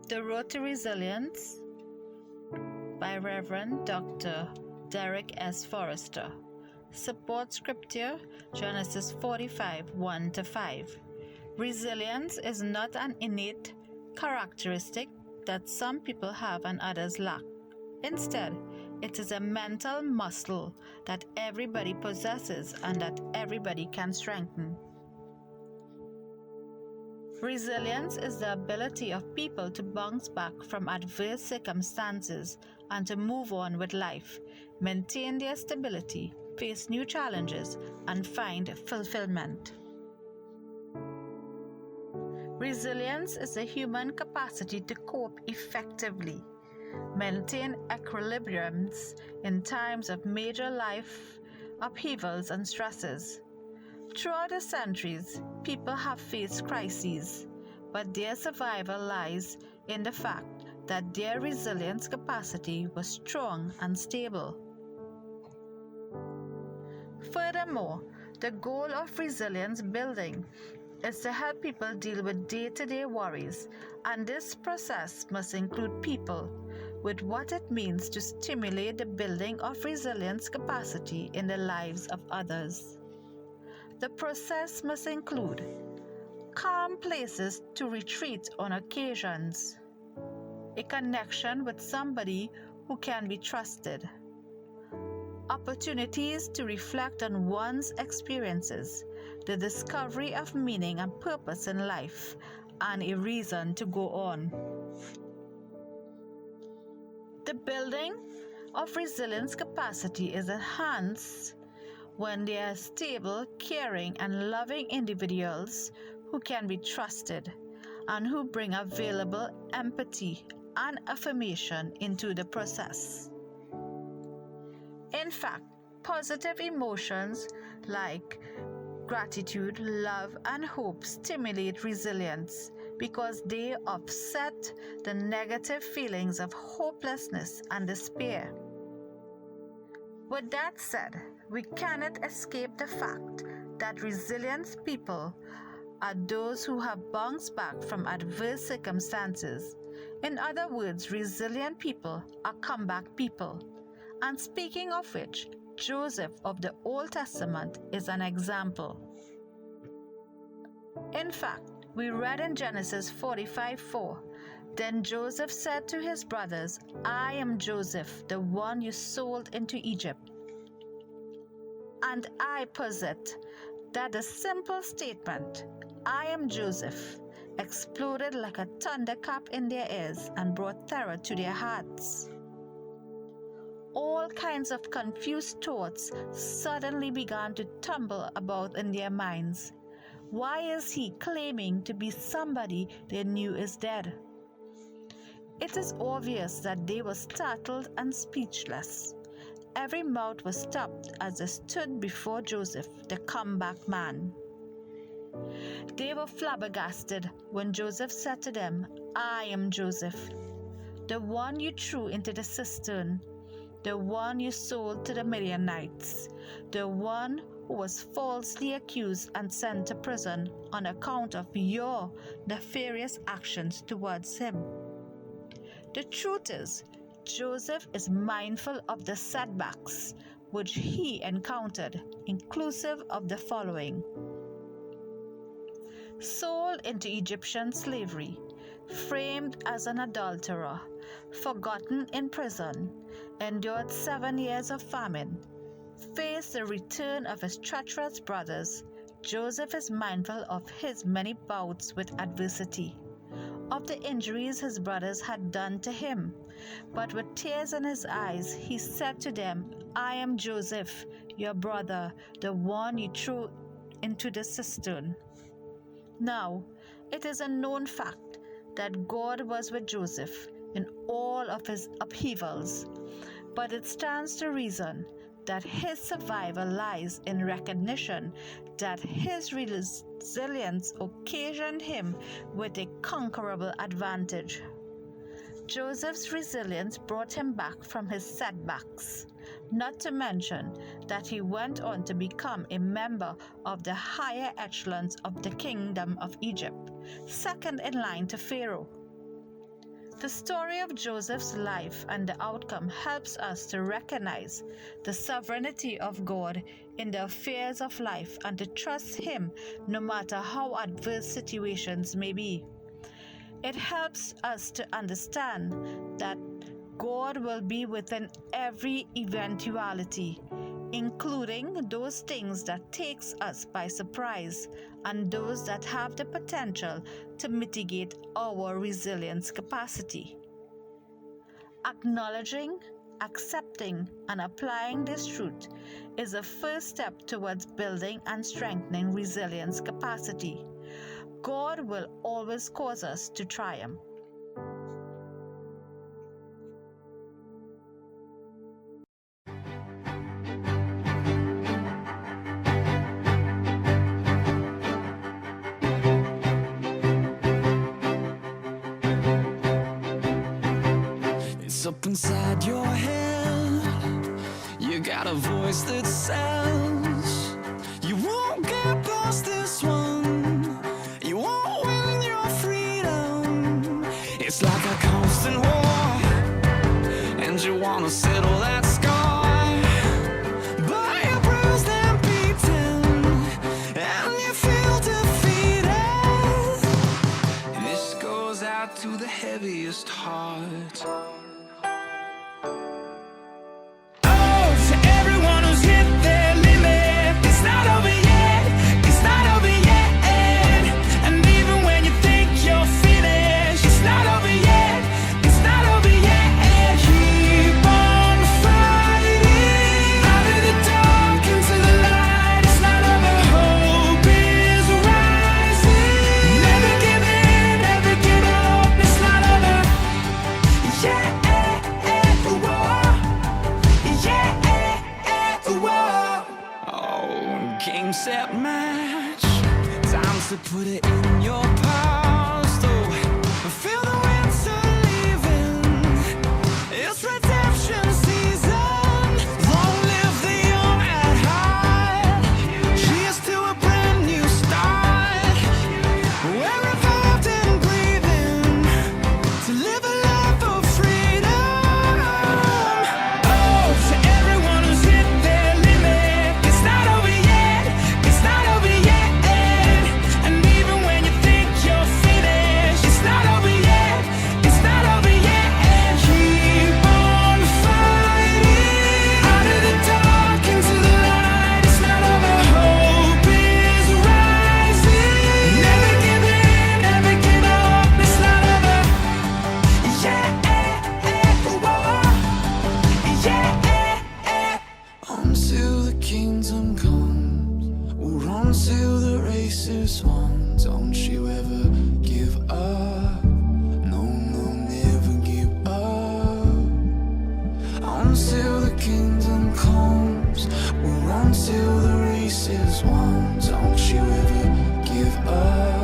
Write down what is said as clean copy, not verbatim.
The Road to Resilience by Reverend Dr. Derek S. Forrester. Support scripture Genesis 45, 1-5. Resilience is not an innate characteristic that some people have and others lack. Instead, it is a mental muscle that everybody possesses and that everybody can strengthen. Resilience is the ability of people to bounce back from adverse circumstances and to move on with life, maintain their stability, face new challenges, and find fulfillment. Resilience is the human capacity to cope effectively, maintain equilibriums in times of major life upheavals and stresses. Throughout the centuries, people have faced crises, but their survival lies in the fact that their resilience capacity was strong and stable. Furthermore, the goal of resilience building is to help people deal with day-to-day worries, and this process must include people with what it means to stimulate the building of resilience capacity in the lives of others. The process must include calm places to retreat on occasions, a connection with somebody who can be trusted, opportunities to reflect on one's experiences, the discovery of meaning and purpose in life, and a reason to go on. The building of resilience capacity is enhanced when they are stable, caring, and loving individuals who can be trusted and who bring available empathy and affirmation into the process. In fact, positive emotions like gratitude, love, and hope stimulate resilience because they offset the negative feelings of hopelessness and despair. With that said, we cannot escape the fact that resilient people are those who have bounced back from adverse circumstances. In other words, resilient people are comeback people. And speaking of which, Joseph of the Old Testament is an example. In fact, we read in Genesis 45:4, "Then Joseph said to his brothers, 'I am Joseph, the one you sold into Egypt.' And I posit that the simple statement, 'I am Joseph,' exploded like a thunderclap in their ears and brought terror to their hearts. All kinds of confused thoughts suddenly began to tumble about in their minds. Why is he claiming to be somebody they knew is dead? It is obvious that they were startled and speechless. Every mouth was stopped as they stood before Joseph, the comeback man. They were flabbergasted when Joseph said to them, 'I am Joseph, the one you threw into the cistern, the one you sold to the Midianites, the one who was falsely accused and sent to prison on account of your nefarious actions towards him.' The truth is, Joseph is mindful of the setbacks which he encountered, inclusive of the following: sold into Egyptian slavery, framed as an adulterer, forgotten in prison, endured 7 years of famine, faced the return of his treacherous brothers. Joseph is mindful of his many bouts with adversity, of the injuries his brothers had done to him. But with tears in his eyes, he said to them, 'I am Joseph, your brother, the one you threw into the cistern.' Now, it is a known fact that God was with Joseph in all of his upheavals, but it stands to reason that his survival lies in recognition that his resilience occasioned him with a conquerable advantage. Joseph's resilience brought him back from his setbacks, not to mention that he went on to become a member of the higher echelons of the kingdom of Egypt, second in line to Pharaoh. The story of Joseph's life and the outcome helps us to recognize the sovereignty of God in the affairs of life and to trust Him no matter how adverse situations may be. It helps us to understand that God will be within every eventuality, including those things that takes us by surprise and those that have the potential to mitigate our resilience capacity. Acknowledging, accepting, and applying this truth is a first step towards building and strengthening resilience capacity. God will always cause us to triumph. It's up inside your head. You got a voice that says you won't get past this one. You won't win your freedom. It's like a constant war, and you wanna settle that scar, but you're bruised and beaten, and you feel defeated. This goes out to the heaviest heart. Game, set, match. Time to put it in your past. Oh, feel the winter leaving. It's redemption season. Long live the young at heart. Cheers to a brand new start. We're revived and breathing to live a life of freedom. Oh, to everyone who's hit their limit, it's not over yet. Kingdom comes, we'll run till the race is won. Don't you ever give up, no, no, never give up. Until the kingdom comes, we'll run till the race is won. Don't you ever give up.